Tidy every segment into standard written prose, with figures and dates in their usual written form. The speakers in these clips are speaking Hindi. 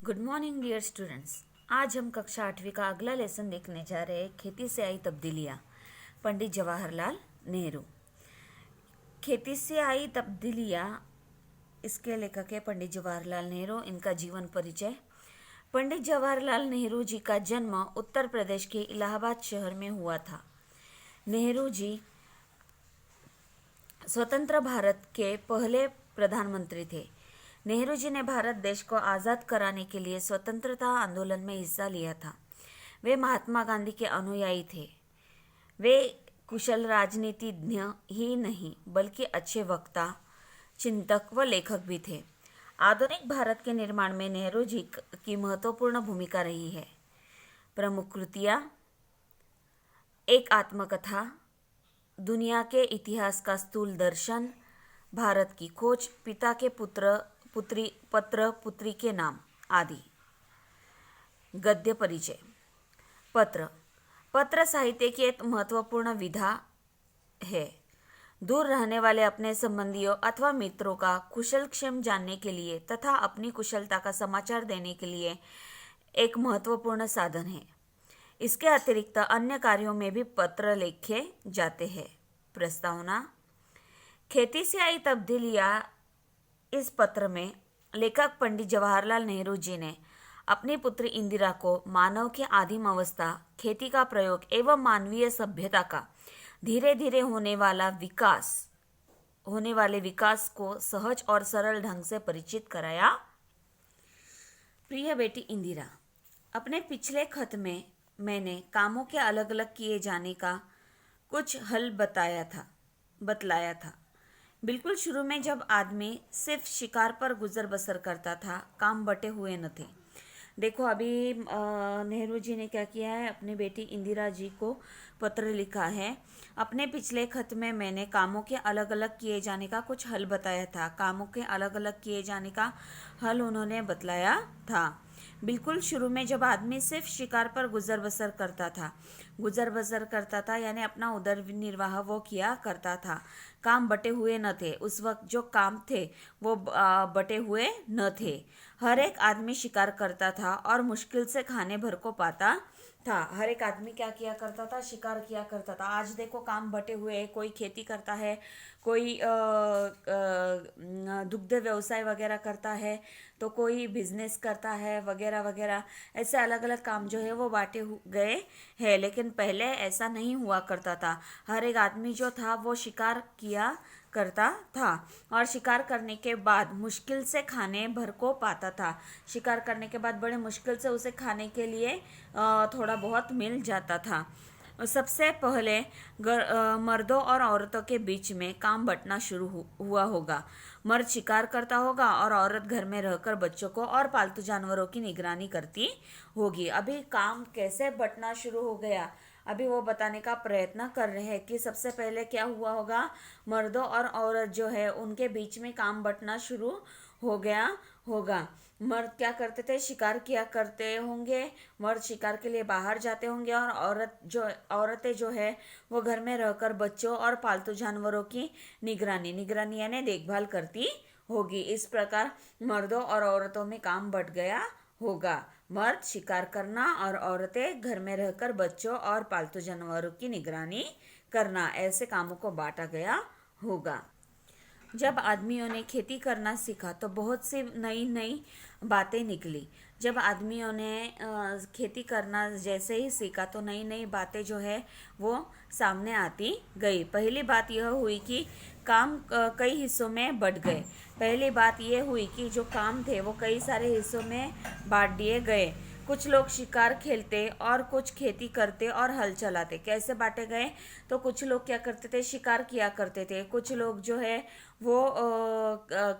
Good morning dear students. आज हम कक्षा 8वीं का अगला लेसन देखने जा रहे हैं, खेती से आई तब्दीलियाँ। पंडित जवाहरलाल नेहरू। खेती से आई तब्दीलियाँ, इसके लेखक है पंडित जवाहरलाल नेहरू। इनका जीवन परिचय। पंडित जवाहरलाल नेहरू जी का जन्म उत्तर प्रदेश के इलाहाबाद शहर में हुआ था। नेहरू जी स्वतंत्र भारत के पहले प्रधानमंत्री थे। नेहरू जी ने भारत देश को आज़ाद कराने के लिए स्वतंत्रता आंदोलन में हिस्सा लिया था। वे महात्मा गांधी के अनुयायी थे। वे कुशल राजनीतिज्ञ ही नहीं बल्कि अच्छे वक्ता, चिंतक व लेखक भी थे। आधुनिक भारत के निर्माण में नेहरू जी की महत्वपूर्ण भूमिका रही है। प्रमुख कृतियाँ: एक आत्मकथा, दुनिया के इतिहास का स्थूल दर्शन, भारत की खोज, पिता के पत्र पुत्री के नाम आदि। गद्य परिचय। पत्र साहित्य की एक महत्वपूर्ण विधा है। दूर रहने वाले अपने संबंधियों अथवा मित्रों का कुशलक्षेम जानने के लिए तथा अपनी कुशलता का समाचार देने के लिए एक महत्वपूर्ण साधन है। इसके अतिरिक्त अन्य कार्यों में भी पत्र लिखे जाते हैं। प्रस्तावना: खेती से आई तब्दीलियाँ। इस पत्र में लेखक पंडित जवाहरलाल नेहरू जी ने अपनी पुत्री इंदिरा को मानव की आदिम अवस्था, खेती का प्रयोग एवं मानवीय सभ्यता का धीरे धीरे होने वाले विकास को सहज और सरल ढंग से परिचित कराया। प्रिय बेटी इंदिरा, अपने पिछले खत में मैंने कामों के अलग अलग किए जाने का कुछ हल बतलाया था। बिल्कुल शुरू में जब आदमी सिर्फ शिकार पर गुजर बसर करता था, काम बटे हुए न थे। देखो अभी नेहरू जी ने क्या किया है, अपनी बेटी इंदिरा जी को पत्र लिखा है। अपने पिछले खत में मैंने कामों के अलग अलग किए जाने का कुछ हल बताया था। कामों के अलग अलग किए जाने का हल उन्होंने बतलाया था। बिल्कुल शुरू में जब आदमी सिर्फ शिकार पर गुजर बसर करता था यानी अपना उदर निर्वाह वो किया करता था, काम बटे हुए न थे। उस वक्त जो काम थे वो बटे हुए न थे। हर एक आदमी शिकार करता था और मुश्किल से खाने भर को पाता था। हर एक आदमी क्या किया करता था? शिकार किया करता था। आज देखो काम बटे हुए हैं, कोई खेती करता है, कोई दुग्ध व्यवसाय वगैरह करता है, तो कोई बिजनेस करता है वगैरह वगैरह। ऐसे अलग अलग काम जो है वो बांटे गए हैं। लेकिन पहले ऐसा नहीं हुआ करता था। हर एक आदमी जो था वो शिकार किया करता था और शिकार करने के बाद मुश्किल से खाने भर को पाता था। शिकार करने के बाद बड़े मुश्किल से उसे खाने के लिए थोड़ा बहुत मिल जाता था। सबसे पहले मर्दों और औरतों के बीच में काम बंटना शुरू हुआ होगा। मर्द शिकार करता होगा और औरत घर में रहकर बच्चों को और पालतू जानवरों की निगरानी करती होगी। अभी काम कैसे बंटना शुरू हो गया, अभी वो बताने का प्रयत्न कर रहे हैं कि सबसे पहले क्या हुआ होगा। मर्दों और औरत जो है उनके बीच में काम बंटना शुरू हो गया होगा। मर्द क्या करते थे? शिकार किया करते होंगे। मर्द शिकार के लिए बाहर जाते होंगे और औरतें जो है वो घर में रहकर बच्चों और पालतू जानवरों की निगरानी यानी देखभाल करती होगी। इस प्रकार मर्दों और औरतों में काम बंट गया होगा। मर्द शिकार करना और औरतें घर में रहकर बच्चों और पालतू जानवरों की निगरानी करना, ऐसे कामों को बांटा गया होगा। जब आदमियों ने खेती करना सीखा तो बहुत सी नई नई बातें निकली। जब आदमियों ने खेती करना जैसे ही सीखा तो नई नई बातें जो है वो सामने आती गई। पहली बात यह हुई कि काम कई हिस्सों में बंट गए। पहली बात यह हुई कि जो काम थे वो कई सारे हिस्सों में बांट दिए गए। कुछ लोग शिकार खेलते और कुछ खेती करते और हल चलाते। कैसे बांटे गए? तो कुछ लोग क्या करते थे? शिकार किया करते थे। कुछ लोग जो है वो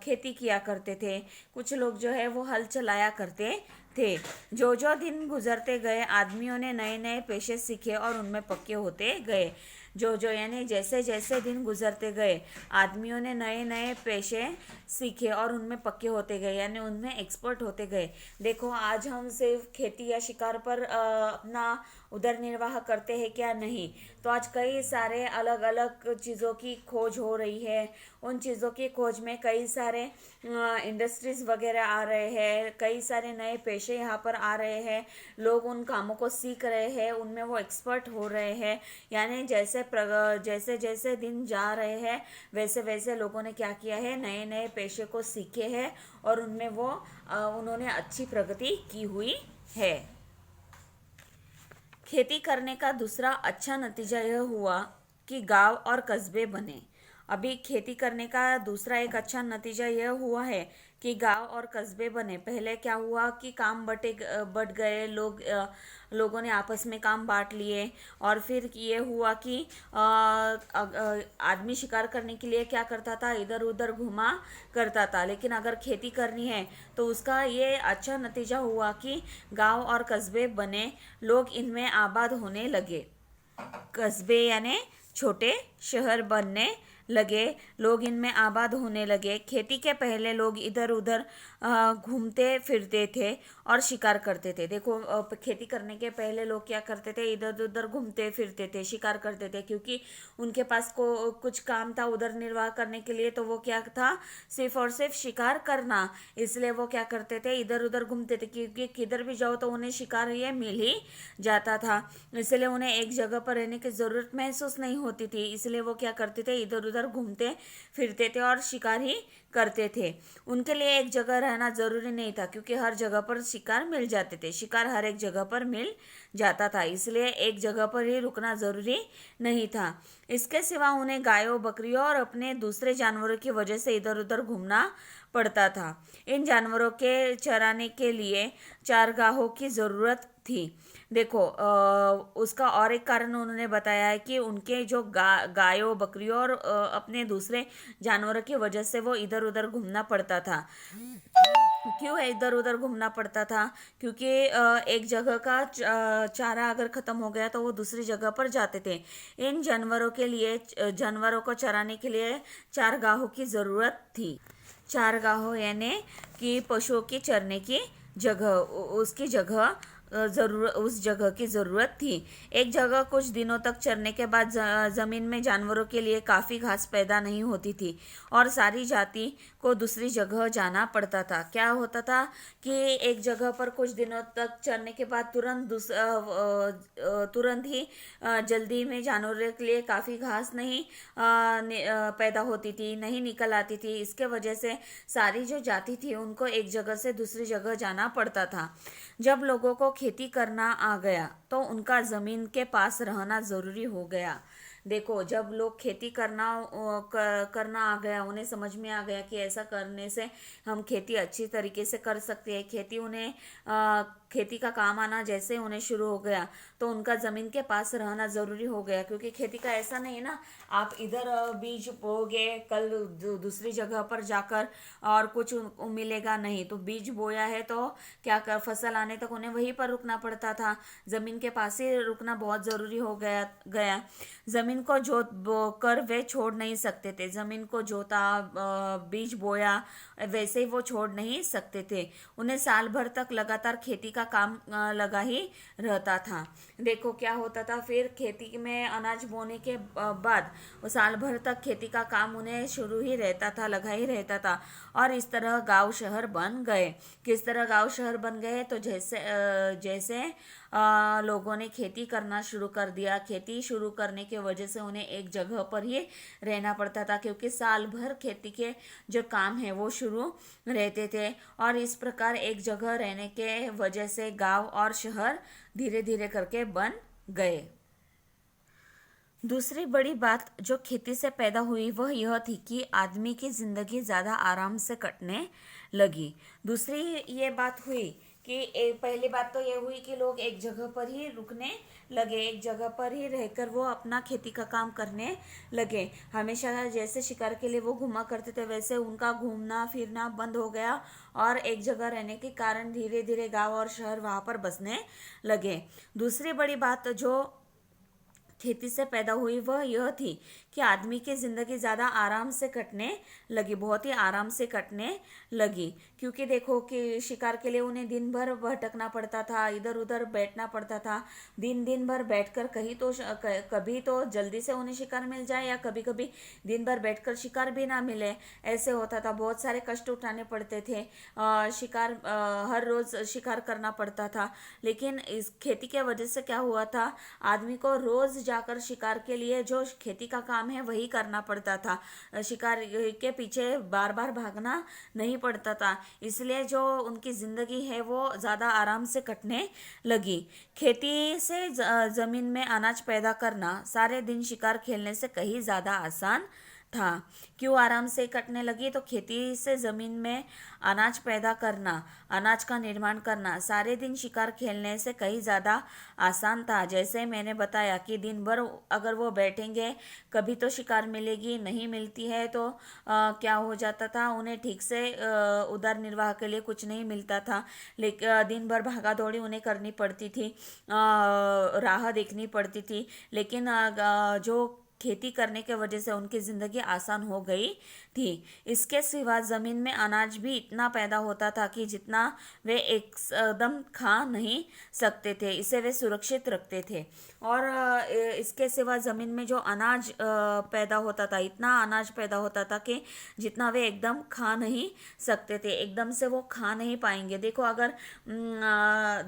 खेती किया करते थे। कुछ लोग जो है वो हल चलाया करते थे। जो दिन गुजरते गए आदमियों ने नए नए पेशे सीखे और उनमें पक्के होते गए। जो जो यानी जैसे जैसे दिन गुजरते गए आदमियों ने नए नए पेशे सीखे और उनमें पक्के होते गए, यानी उनमें एक्सपर्ट होते गए। देखो आज हम सिर्फ खेती या शिकार पर अपना उदर निर्वाह करते हैं क्या? नहीं। तो आज कई सारे अलग अलग चीज़ों की खोज हो रही है। उन चीज़ों की खोज में कई सारे इंडस्ट्रीज वगैरह आ रहे हैं, कई सारे नए पेशे यहाँ पर आ रहे हैं। लोग उन कामों को सीख रहे हैं, उनमें वो एक्सपर्ट हो रहे हैं। यानी जैसे जैसे दिन जा रहे हैं वैसे वैसे लोगों ने क्या किया है, नए नए पेशे को सीखे हैं और उनमें वो उन्होंने अच्छी प्रगति की हुई है। खेती करने का दूसरा अच्छा नतीजा यह हुआ कि गांव और कस्बे बने। अभी खेती करने का दूसरा एक अच्छा नतीजा यह हुआ है कि गांव और कस्बे बने। पहले क्या हुआ कि काम बढ़ गए, लोगों ने आपस में काम बांट लिए और फिर ये हुआ कि आदमी शिकार करने के लिए क्या करता था, इधर उधर घुमा करता था। लेकिन अगर खेती करनी है तो उसका ये अच्छा नतीजा हुआ कि गांव और कस्बे बने, लोग इनमें आबाद होने लगे। कस्बे यानी छोटे शहर बनने लगे, लोग इनमें आबाद होने लगे। खेती के पहले लोग इधर उधर घूमते फिरते थे और शिकार करते थे। देखो खेती करने के पहले लोग क्या करते थे, इधर उधर घूमते फिरते थे, शिकार करते थे, क्योंकि उनके पास को कुछ काम था उधर निर्वाह करने के लिए। तो वो क्या था, सिर्फ और सिर्फ शिकार करना। इसलिए वो क्या करते थे, इधर उधर घूमते थे, क्योंकि किधर भी जाओ तो उन्हें शिकार ये मिल ही जाता था। इसलिए उन्हें एक जगह पर रहने की ज़रूरत महसूस नहीं होती थी। इसलिए वो क्या करते थे, इधर उधर घूमते फिरते थे और शिकार ही करते थे। उनके लिए एक जगह रहना ज़रूरी नहीं था, क्योंकि हर जगह पर शिकार मिल जाते थे, शिकार हर एक जगह पर मिल जाता था। इसलिए एक जगह पर ही रुकना ज़रूरी नहीं था। इसके सिवा उन्हें गायों, बकरियों और अपने दूसरे जानवरों की वजह से इधर उधर घूमना पड़ता था। इन जानवरों के चराने के लिए चारगाहों की ज़रूरत थी। देखो उसका और एक कारण उन्होंने बताया है कि उनके जो गायों, बकरियों और अपने दूसरे जानवरों की वजह से वो इधर उधर घूमना पड़ता था। क्यों है इधर उधर घूमना पड़ता था? क्योंकि एक जगह का चारा अगर खत्म हो गया तो वो दूसरी जगह पर जाते थे। इन जानवरों के लिए, जानवरों को चराने के लिए चारगाहों की ज़रूरत थी। चारगाहों यानी कि पशुओं की चरने की जगह, उसकी जगह उस जगह की ज़रूरत थी। एक जगह कुछ दिनों तक चरने के बाद ज़मीन में जानवरों के लिए काफ़ी घास पैदा नहीं होती थी और सारी जाति को दूसरी जगह जाना पड़ता था। क्या होता था कि एक जगह पर कुछ दिनों तक चरने के बाद तुरंत ही जल्दी में जानवरों के लिए काफ़ी घास नहीं पैदा होती थी, नहीं निकल आती थी। इसके वजह से सारी जो जाति थी उनको एक जगह से दूसरी जगह जाना पड़ता था। जब लोगों को खेती करना आ गया तो उनका ज़मीन के पास रहना ज़रूरी हो गया। देखो जब लोग खेती करना आ गया, उन्हें समझ में आ गया कि ऐसा करने से हम खेती अच्छी तरीके से कर सकते हैं, खेती का काम आना जैसे उन्हें शुरू हो गया तो उनका ज़मीन के पास रहना ज़रूरी हो गया। क्योंकि खेती का ऐसा नहीं ना, आप इधर बीज बोगे, कल दूसरी जगह पर जाकर और कुछ मिलेगा नहीं। तो बीज बोया है तो क्या कर, फसल आने तक उन्हें वहीं पर रुकना पड़ता था। ज़मीन के पास ही रुकना बहुत ज़रूरी हो गया। ज़मीन को जोत कर वे छोड़ नहीं सकते थे। ज़मीन को जोता, बीज बोया, वैसे ही वो छोड़ नहीं सकते थे। उन्हें साल भर तक लगातार खेती का काम लगा ही रहता था। देखो क्या होता था, फिर खेती में अनाज बोने के बाद वो साल भर तक खेती का काम उन्हें शुरू ही रहता था, लगा ही रहता था। और इस तरह गांव शहर बन गए। किस तरह गांव शहर बन गए? तो जैसे लोगों ने खेती करना शुरू कर दिया। खेती शुरू करने की वजह से उन्हें एक जगह पर ही रहना पड़ता था, क्योंकि साल भर खेती के जो काम है वो शुरू रहते थे। और इस प्रकार एक जगह रहने के वजह से गांव और शहर धीरे धीरे करके बन गए। दूसरी बड़ी बात जो खेती से पैदा हुई वह यह थी कि आदमी की ज़िंदगी ज़्यादा आराम से कटने लगी। दूसरी ये बात हुई कि पहली बात तो ये हुई कि लोग एक जगह पर ही रुकने लगे, एक जगह पर ही रहकर वो अपना खेती का काम करने लगे। हमेशा जैसे शिकार के लिए वो घूमा करते थे वैसे उनका घूमना फिरना बंद हो गया और एक जगह रहने के कारण धीरे धीरे गांव और शहर वहाँ पर बसने लगे। दूसरी बड़ी बात जो खेती से पैदा हुई वह यह थी कि आदमी की ज़िंदगी ज़्यादा आराम से कटने लगी, बहुत ही आराम से कटने लगी। क्योंकि देखो कि शिकार के लिए उन्हें दिन भर भटकना पड़ता था, इधर उधर बैठना पड़ता था। दिन दिन भर बैठकर कहीं तो कभी तो जल्दी से उन्हें शिकार मिल जाए, या कभी कभी दिन भर बैठकर शिकार भी ना मिले, ऐसे होता था। बहुत सारे कष्ट उठाने पड़ते थे। शिकार हर रोज़ शिकार करना पड़ता था। लेकिन इस खेती के वजह से क्या हुआ था, आदमी को रोज़ जाकर शिकार के लिए जो खेती का काम है वही करना पड़ता था। शिकार के पीछे बार बार भागना नहीं पड़ता था। इसलिए जो उनकी ज़िंदगी है वो ज़्यादा आराम से कटने लगी। खेती से ज़मीन में अनाज पैदा करना सारे दिन शिकार खेलने से कहीं ज़्यादा आसान था। क्यों आराम से कटने लगी, तो खेती से ज़मीन में अनाज पैदा करना, अनाज का निर्माण करना सारे दिन शिकार खेलने से कहीं ज़्यादा आसान था। जैसे मैंने बताया कि दिन भर अगर वो बैठेंगे, कभी तो शिकार मिलेगी, नहीं मिलती है तो क्या हो जाता था, उन्हें ठीक से उदर निर्वाह के लिए कुछ नहीं मिलता था। लेकिन दिन भर भागा दौड़ी उन्हें करनी पड़ती थी, राह देखनी पड़ती थी। लेकिन जो खेती करने के वजह से उनकी ज़िंदगी आसान हो गई थी। इसके सिवा ज़मीन में अनाज भी इतना पैदा होता था कि जितना वे एकदम खा नहीं सकते थे, इसे वे सुरक्षित रखते थे। और इसके सिवा ज़मीन में जो अनाज पैदा होता था, इतना अनाज पैदा होता था कि जितना वे एकदम खा नहीं सकते थे, एकदम से वो खा नहीं पाएंगे। देखो अगर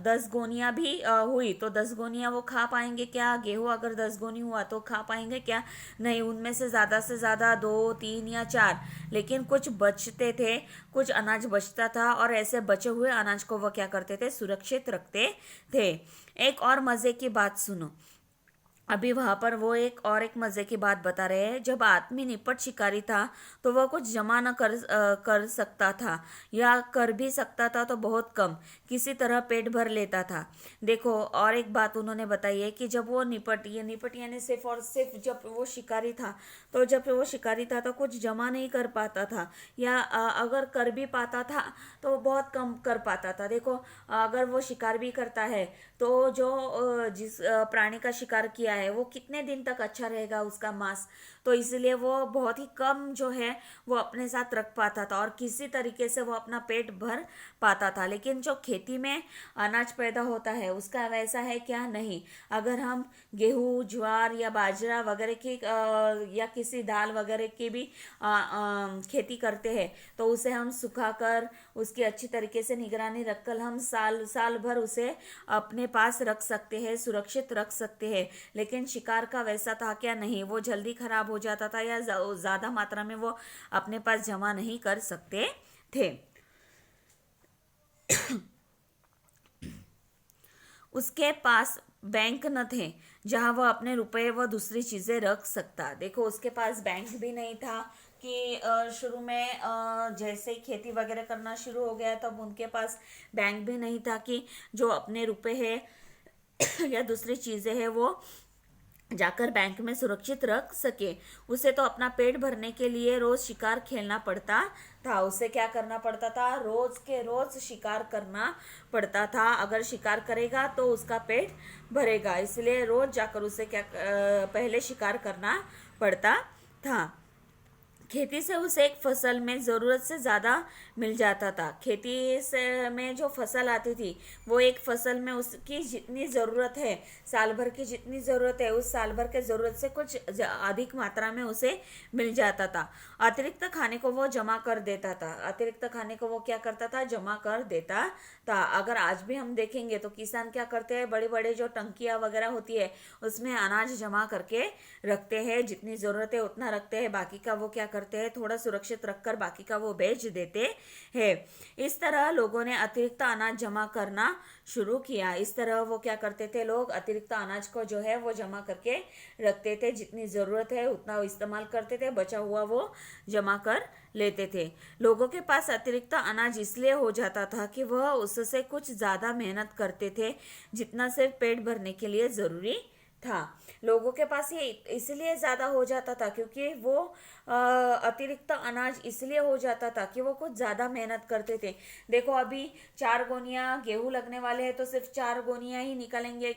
10 गोनियाँ भी हुई तो 10 गोनियाँ वो खा पाएंगे क्या? गेहूँ अगर 10 गोनी हुआ तो खा पाएंगे क्या? नहीं, उनमें से ज़्यादा 2, 3 या 4, लेकिन कुछ बचते थे, कुछ अनाज बचता था। और ऐसे बचे हुए अनाज को वो क्या करते थे, सुरक्षित रखते थे। एक और मज़े की बात सुनो। अभी वहाँ पर वो एक मज़े की बात बता रहे हैं। जब आदमी निपट शिकारी था तो वह कुछ जमा न कर सकता था, या कर भी सकता था तो बहुत कम, किसी तरह पेट भर लेता था। देखो और एक बात उन्होंने बताई है कि जब वो निपट यानी सिर्फ और सिर्फ जब वो शिकारी था, तो जब वो शिकारी था तो कुछ जमा नहीं कर पाता था, या अगर कर भी पाता था तो बहुत कम कर पाता था। देखो अगर वो शिकार भी करता है तो जो जिस प्राणी का शिकार किया है वो कितने दिन तक अच्छा रहेगा उसका मांस, तो इसलिए वो बहुत ही कम जो है वो अपने साथ रख पाता था, और किसी तरीके से वो अपना पेट भर पाता था। लेकिन जो खेती में अनाज पैदा होता है उसका वैसा है क्या? नहीं। अगर हम गेहूँ, ज्वार या बाजरा वगैरह की या किसी दाल वगैरह की भी खेती करते हैं तो उसे हम सुखाकर उसकी अच्छी तरीके से निगरानी रखकर हम साल भर उसे अपने पास रख सकते हैं, सुरक्षित रख सकते हैं। लेकिन शिकार का वैसा था क्या? नहीं, वो जल्दी खराब हो जाता था, या ज़्यादा मात्रा में वो अपने पास जमा नहीं कर सकते थे। उसके पास बैंक न थे जहां वह अपने रुपए व दूसरी चीज़ें रख सकता। देखो उसके पास बैंक भी नहीं था कि शुरू में जैसे ही खेती वगैरह करना शुरू हो गया तब उनके पास बैंक भी नहीं था कि जो अपने रुपए है या दूसरी चीज़ें हैं वो जाकर बैंक में सुरक्षित रख सके। उसे तो अपना पेट भरने के लिए रोज शिकार खेलना पड़ता था। उसे क्या करना पड़ता था? रोज के रोज शिकार करना पड़ता था। अगर शिकार करेगा तो उसका पेट भरेगा, इसलिए रोज जाकर उसे पहले शिकार करना पड़ता था। खेती से उसे एक फसल में ज़रूरत से ज़्यादा मिल जाता था। खेती से में जो फसल आती थी वो एक फसल में उसकी जितनी ज़रूरत है, साल भर की जितनी ज़रूरत है, उस साल भर के ज़रूरत से कुछ अधिक मात्रा में उसे मिल जाता था। अतिरिक्त खाने को वो जमा कर देता था। अतिरिक्त खाने को वो क्या करता था? जमा कर देता था। अगर आज भी हम देखेंगे तो किसान क्या करते हैं, बड़े बड़े जो टंकियाँ वगैरह होती है उसमें अनाज जमा करके रखते हैं, जितनी ज़रूरत है उतना रखते हैं, बाकी का वो क्या करते हैं, थोड़ा सुरक्षित रखकर बाकी का वो बेच देते हैं। इस तरह लोगों ने अतिरिक्त अनाज जमा करना शुरू किया। इस तरह वो क्या करते थे, लोग अतिरिक्त अनाज को जो है वो जमा करके रखते थे, जितनी ज़रूरत है उतना इस्तेमाल करते थे, बचा हुआ वो जमा कर लेते थे। लोगों के पास अतिरिक्त अनाज इसलिए हो जाता था कि वह उससे कुछ ज़्यादा मेहनत करते थे जितना सिर्फ पेट भरने के लिए ज़रूरी था। लोगों के पास ये इसलिए ज़्यादा हो जाता था क्योंकि वो अतिरिक्त अनाज इसलिए हो जाता था कि वो कुछ ज़्यादा मेहनत करते थे। देखो अभी 4 गोनियाँ गेहूँ लगने वाले हैं तो सिर्फ 4 गोनियाँ ही निकालेंगे,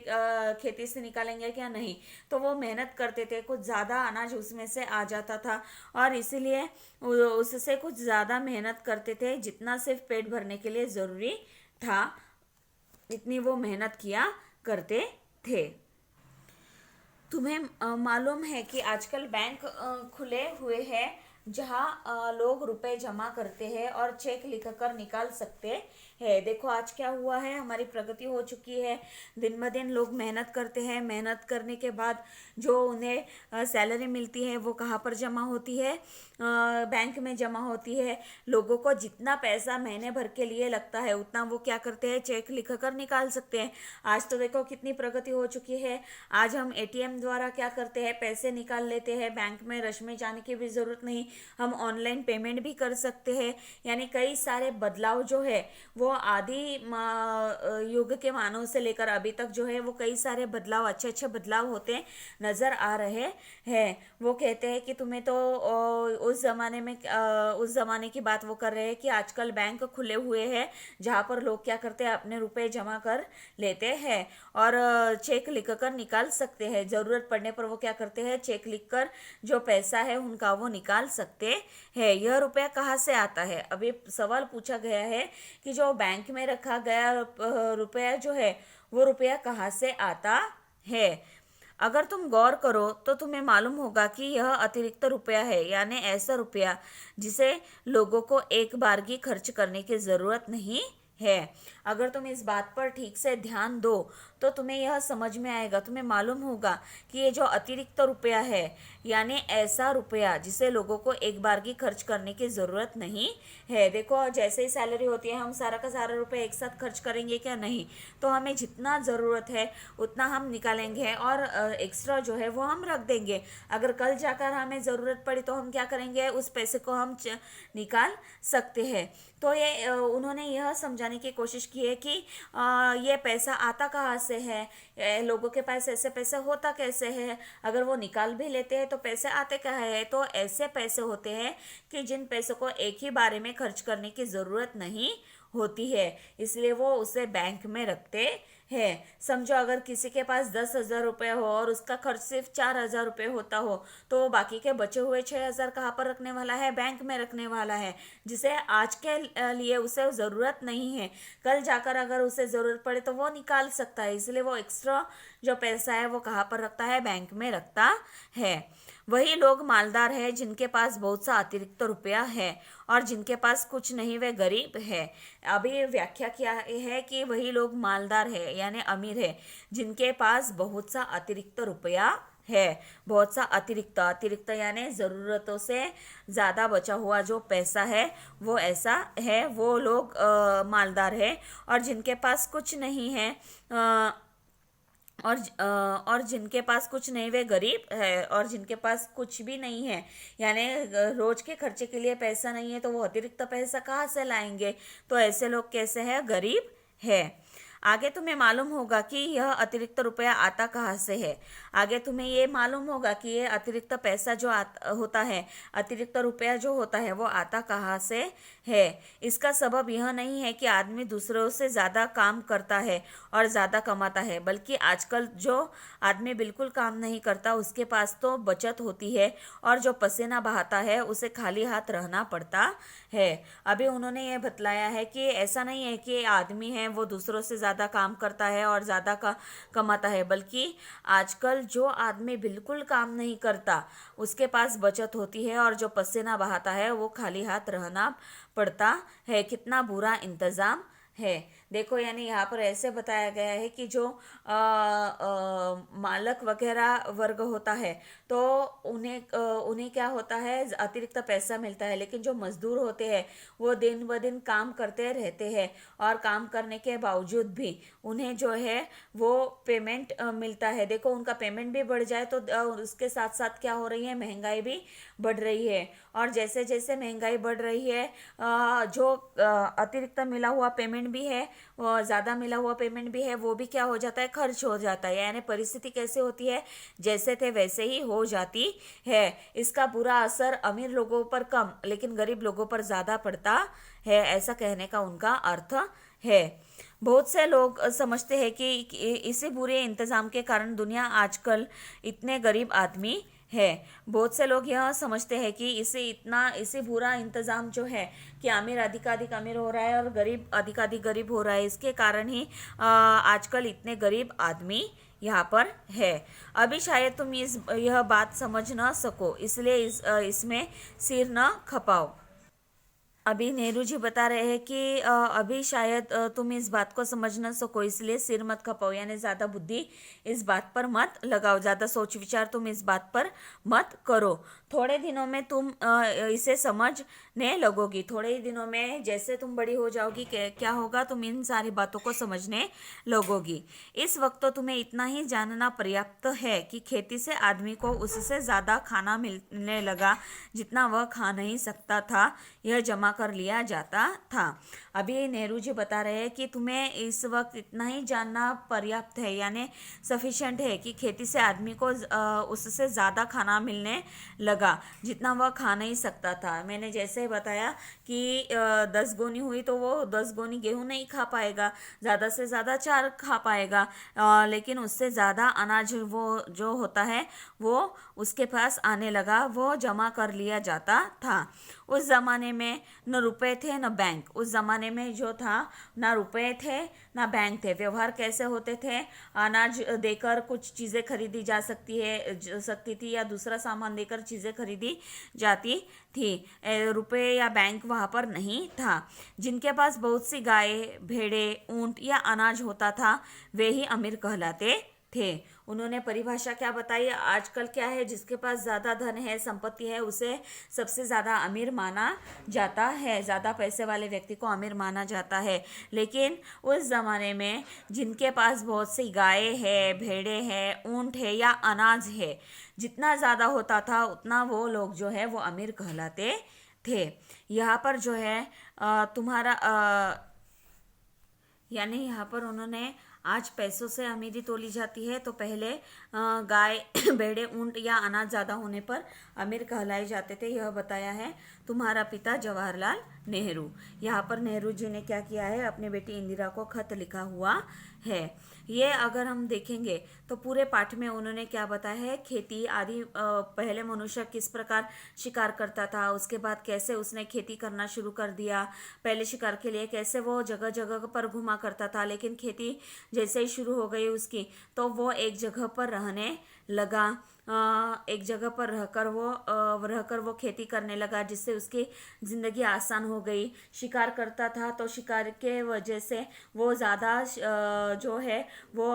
खेती से निकालेंगे क्या? नहीं। तो वो मेहनत करते थे, कुछ ज़्यादा अनाज उसमें से आ जाता था और इसीलिए उससे कुछ ज़्यादा मेहनत करते थे, जितना सिर्फ पेट भरने के लिए ज़रूरी था इतनी वो मेहनत किया करते थे। तुम्हें मालूम है कि आजकल बैंक खुले हुए हैं जहाँ लोग रुपए जमा करते हैं और चेक लिखकर निकाल सकते हैं। देखो आज क्या हुआ है, हमारी प्रगति हो चुकी है। दिन ब दिन लोग मेहनत करते हैं, मेहनत करने के बाद जो उन्हें सैलरी मिलती है वो कहाँ पर जमा होती है? बैंक में जमा होती है। लोगों को जितना पैसा महीने भर के लिए लगता है उतना वो क्या करते हैं? चेक लिखकर निकाल सकते हैं। आज तो देखो कितनी प्रगति हो चुकी है। आज हम एटीएम द्वारा क्या करते हैं? पैसे निकाल लेते हैं, बैंक में रश में जाने की भी ज़रूरत नहीं। हम ऑनलाइन पेमेंट भी कर सकते हैं। यानी कई सारे बदलाव जो है वो आदि युग के मानव से लेकर अभी तक जो है वो कई सारे बदलाव, अच्छे अच्छे बदलाव होते नज़र आ रहे हैं। वो कहते हैं कि तुम्हें तो उस ज़माने की बात वो कर रहे हैं कि आजकल बैंक खुले हुए हैं जहाँ पर लोग क्या करते हैं? अपने रुपए जमा कर लेते हैं और चेक लिख कर निकाल सकते हैं। ज़रूरत पड़ने पर वो क्या करते हैं? चेक लिखकर जो पैसा है उनका वो निकाल सकते हैं। यह रुपया कहाँ से आता है? अभी सवाल पूछा गया है कि जो बैंक में रखा गया रुपया जो है वो रुपया कहाँ से आता है। अगर तुम गौर करो तो तुम्हें मालूम होगा कि यह अतिरिक्त रुपया है, यानी ऐसा रुपया जिसे लोगों को एक बार की खर्च करने की ज़रूरत नहीं है। अगर तुम इस बात पर ठीक से ध्यान दो तो तुम्हें यह समझ में आएगा, तुम्हें मालूम होगा कि ये जो अतिरिक्त रुपया है यानी ऐसा रुपया जिसे लोगों को एक बार की खर्च करने की ज़रूरत नहीं है। देखो जैसे ही सैलरी होती है हम सारा का सारा रुपया एक साथ खर्च करेंगे क्या? नहीं। तो हमें जितना ज़रूरत है उतना हम निकालेंगे और एक्स्ट्रा जो है वो हम रख देंगे। अगर कल जाकर हमें ज़रूरत पड़ी तो हम क्या करेंगे? उस पैसे को हम निकाल सकते हैं। तो ये उन्होंने यह समझाने की कोशिश की है कि ये पैसा आता कहाँ से है, लोगों के पास ऐसे पैसे होता कैसे है, अगर वो निकाल भी लेते हैं तो पैसे आते कहाँ है? तो ऐसे पैसे होते हैं कि जिन पैसों को एक ही बारे में खर्च करने की ज़रूरत नहीं होती है, इसलिए वो उसे बैंक में रखते है। समझो अगर किसी के पास 10,000 रुपये हो और उसका खर्च सिर्फ 4,000 रुपये होता हो तो वो बाकी के बचे हुए 6,000 कहाँ पर रखने वाला है? बैंक में रखने वाला है, जिसे आज के लिए उसे ज़रूरत नहीं है। कल जाकर अगर उसे ज़रूरत पड़े तो वो निकाल सकता है, इसलिए वो एक्स्ट्रा जो पैसा है वो कहाँ पर रखता है? बैंक में रखता है। वही लोग मालदार है जिनके पास बहुत सा अतिरिक्त रुपया है और जिनके पास कुछ नहीं वे गरीब है। अभी व्याख्या किया है कि वही लोग मालदार है यानी अमीर है जिनके पास बहुत सा अतिरिक्त रुपया है। बहुत सा अतिरिक्त यानी ज़रूरतों से ज़्यादा बचा हुआ जो पैसा है वो ऐसा है, वो लोग मालदार है। और जिनके पास कुछ नहीं है और जिनके पास कुछ नहीं वे गरीब है। और जिनके पास कुछ भी नहीं है यानी रोज के खर्चे के लिए पैसा नहीं है तो वो अतिरिक्त पैसा कहाँ से लाएंगे? तो ऐसे लोग कैसे हैं? गरीब है। आगे तुम्हें मालूम होगा कि यह अतिरिक्त रुपया आता कहाँ से है। आगे तुम्हें ये मालूम होगा कि ये अतिरिक्त पैसा जो होता है, अतिरिक्त रुपया जो होता है वो आता कहाँ से है। इसका सबब यह नहीं है कि आदमी दूसरों से ज़्यादा काम करता है और ज़्यादा कमाता है, बल्कि आजकल जो आदमी बिल्कुल काम नहीं करता उसके पास तो बचत होती है और जो पसीना बहाता है उसे खाली हाथ रहना पड़ता है। अभी उन्होंने ये बतलाया है कि ऐसा नहीं है कि आदमी है वो दूसरों से ज़्यादा काम करता है और ज़्यादा कमाता है, बल्कि आजकल जो आदमी बिल्कुल काम नहीं करता उसके पास बचत होती है और जो पसीना बहाता है वो खाली हाथ रहना पड़ता है। कितना बुरा इंतज़ाम है। देखो यानी यहाँ पर ऐसे बताया गया है कि जो मालक वगैरह वर्ग होता है तो उन्हें क्या होता है? अतिरिक्त पैसा मिलता है, लेकिन जो मजदूर होते हैं वो दिन ब दिन काम करते रहते हैं और काम करने के बावजूद भी उन्हें जो है वो पेमेंट मिलता है। देखो उनका पेमेंट भी बढ़ जाए तो उसके साथ साथ क्या हो रही है? महंगाई भी बढ़ रही है। और जैसे जैसे महंगाई बढ़ रही है जो अतिरिक्त मिला हुआ पेमेंट भी है वो ज़्यादा मिला हुआ पेमेंट भी है, वो भी क्या हो जाता है, खर्च हो जाता है। यानी परिस्थिति कैसे होती है, जैसे थे वैसे ही हो जाती है। इसका बुरा असर अमीर लोगों पर कम लेकिन गरीब लोगों पर ज़्यादा पड़ता है, ऐसा कहने का उनका अर्थ है। बहुत से लोग समझते हैं कि इसी बुरे इंतज़ाम के कारण दुनिया आजकल इतने गरीब आदमी है। बहुत से लोग यह समझते हैं कि इसे बुरा इंतज़ाम जो है कि अमीर अधिकाधिक अमीर हो रहा है और गरीब अधिकाधिक गरीब हो रहा है, इसके कारण ही आजकल इतने गरीब आदमी यहाँ पर है। अभी शायद तुम यह बात समझ न सको, इसलिए इसमें सिर न खपाओ। अभी नेहरू जी बता रहे हैं कि अभी शायद तुम इस बात को समझ न सको, इसलिए सिर मत खपाओ। यानी ज़्यादा बुद्धि इस बात पर मत लगाओ, ज़्यादा सोच विचार तुम इस बात पर मत करो। थोड़े दिनों में तुम इसे समझने लगोगी। थोड़े ही दिनों में जैसे तुम बड़ी हो जाओगी क्या होगा, तुम इन सारी बातों को समझने लगोगी। इस वक्त तो तुम्हें इतना ही जानना पर्याप्त है कि खेती से आदमी को उससे ज़्यादा खाना मिलने लगा जितना वह खा नहीं सकता था, यह जमा कर लिया जाता था। अभी नेहरू जी बता रहे हैं कि तुम्हें इस वक्त इतना ही जानना पर्याप्त है, यानी सफिशिएंट है कि खेती से आदमी को उससे ज़्यादा खाना मिलने लगा जितना वह खा नहीं सकता था। मैंने जैसे बताया कि 10 गोनी हुई तो वो 10 गोनी गेहूं नहीं खा पाएगा, ज़्यादा से ज़्यादा 4 खा पाएगा, लेकिन उससे ज़्यादा अनाज वो जो होता है वो उसके पास आने लगा, वो जमा कर लिया जाता था। उस ज़माने में न रुपए थे न बैंक। उस ज़माने में जो था ना रुपए थे ना बैंक थे। व्यवहार कैसे होते थे, अनाज देकर कुछ चीज़ें खरीदी जा सकती थी या दूसरा सामान देकर चीज़ें खरीदी जाती थी। रुपए या बैंक वहाँ पर नहीं था। जिनके पास बहुत सी गाय, भेड़े, ऊंट या अनाज होता था वे ही अमीर कहलाते थे। उन्होंने परिभाषा क्या बताई, आजकल क्या है, जिसके पास ज़्यादा धन है, संपत्ति है, उसे सबसे ज़्यादा अमीर माना जाता है, ज़्यादा पैसे वाले व्यक्ति को अमीर माना जाता है। लेकिन उस ज़माने में जिनके पास बहुत सी गाय है, भेड़े हैं, ऊंट है या अनाज है, जितना ज़्यादा होता था उतना वो लोग जो है वो अमीर कहलाते थे। यहाँ पर जो है तुम्हारा यानी यहाँ पर उन्होंने आज पैसों से अमीरी तोली जाती है, तो पहले गाय, भेड़े, ऊंट या अनाज ज़्यादा होने पर अमीर कहलाए जाते थे। यह बताया है तुम्हारा पिता जवाहरलाल नेहरू। यहाँ पर नेहरू जी ने क्या किया है, अपनी बेटी इंदिरा को खत लिखा हुआ है। ये अगर हम देखेंगे तो पूरे पाठ में उन्होंने क्या बताया है, खेती आदि, पहले मनुष्य किस प्रकार शिकार करता था, उसके बाद कैसे उसने खेती करना शुरू कर दिया, पहले शिकार के लिए कैसे वो जगह जगह पर घुमा करता था, लेकिन खेती जैसे ही शुरू हो गई उसकी तो वो एक जगह पर रहने लगा, एक जगह पर रहकर वो खेती करने लगा, जिससे उसकी ज़िंदगी आसान हो गई। शिकार करता था तो शिकार के वजह से वो ज़्यादा जो है वो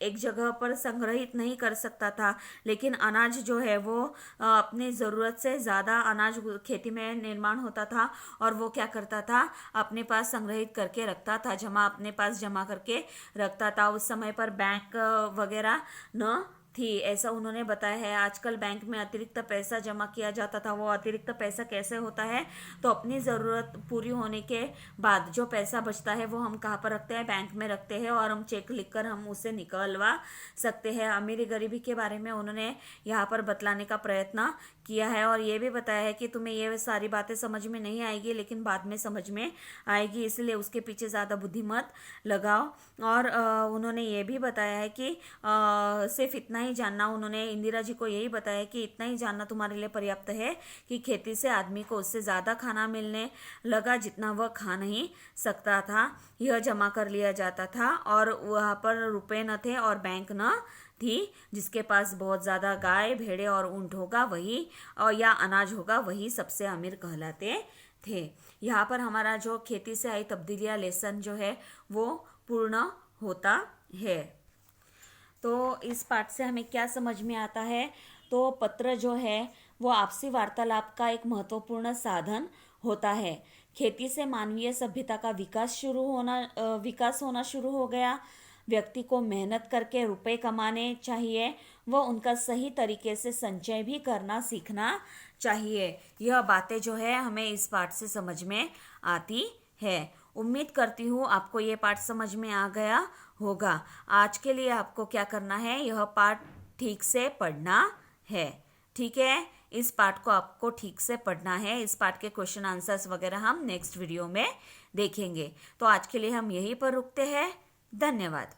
एक जगह पर संग्रहित नहीं कर सकता था, लेकिन अनाज जो है वो अपनी ज़रूरत से ज़्यादा अनाज खेती में निर्माण होता था और वो क्या करता था, अपने पास संग्रहित करके रखता था, अपने पास जमा करके रखता था। उस समय पर बैंक वगैरह न थी, ऐसा उन्होंने बताया है। आजकल बैंक में अतिरिक्त पैसा जमा किया जाता था। वो अतिरिक्त पैसा कैसे होता है, तो अपनी ज़रूरत पूरी होने के बाद जो पैसा बचता है वो हम कहाँ पर रखते हैं, बैंक में रखते हैं, और हम चेक लिखकर हम उसे निकलवा सकते हैं। अमीरी गरीबी के बारे में उन्होंने यहाँ पर बतलाने का प्रयत्न किया है और ये भी बताया है कि तुम्हें ये सारी बातें समझ में नहीं आएगी, लेकिन बाद में समझ में आएगी, इसलिए उसके पीछे ज़्यादा बुद्धि मत लगाओ। और उन्होंने ये भी बताया है कि सिर्फ इतना ही जानना, उन्होंने इंदिरा जी को यही बताया कि इतना ही जानना तुम्हारे लिए पर्याप्त है कि खेती से आदमी को उससे ज़्यादा खाना मिलने लगा जितना वह खा नहीं सकता था। यह जमा कर लिया जाता था और वहाँ पर रुपए न थे और बैंक न थी। जिसके पास बहुत ज़्यादा गाय, भेड़े और ऊंट होगा वही, और या अनाज होगा, वही सबसे अमीर कहलाते थे। यहाँ पर हमारा जो खेती से आई तब्दीलियाँ लेसन जो है वो पूर्ण होता है। तो इस पाठ से हमें क्या समझ में आता है, तो पत्र जो है वो आपसी वार्तालाप का एक महत्वपूर्ण साधन होता है। खेती से मानवीय सभ्यता का विकास होना शुरू हो गया। व्यक्ति को मेहनत करके रुपए कमाने चाहिए, वह उनका सही तरीके से संचय भी करना सीखना चाहिए। यह बातें जो है हमें इस पाठ से समझ में आती है। उम्मीद करती हूँ आपको ये पाठ समझ में आ गया होगा। आज के लिए आपको क्या करना है, यह पाठ ठीक से पढ़ना है। ठीक है, इस पाठ को आपको ठीक से पढ़ना है। इस पाठ के क्वेश्चन आंसर्स वगैरह हम नेक्स्ट वीडियो में देखेंगे। तो आज के लिए हम यहीं पर रुकते हैं। धन्यवाद।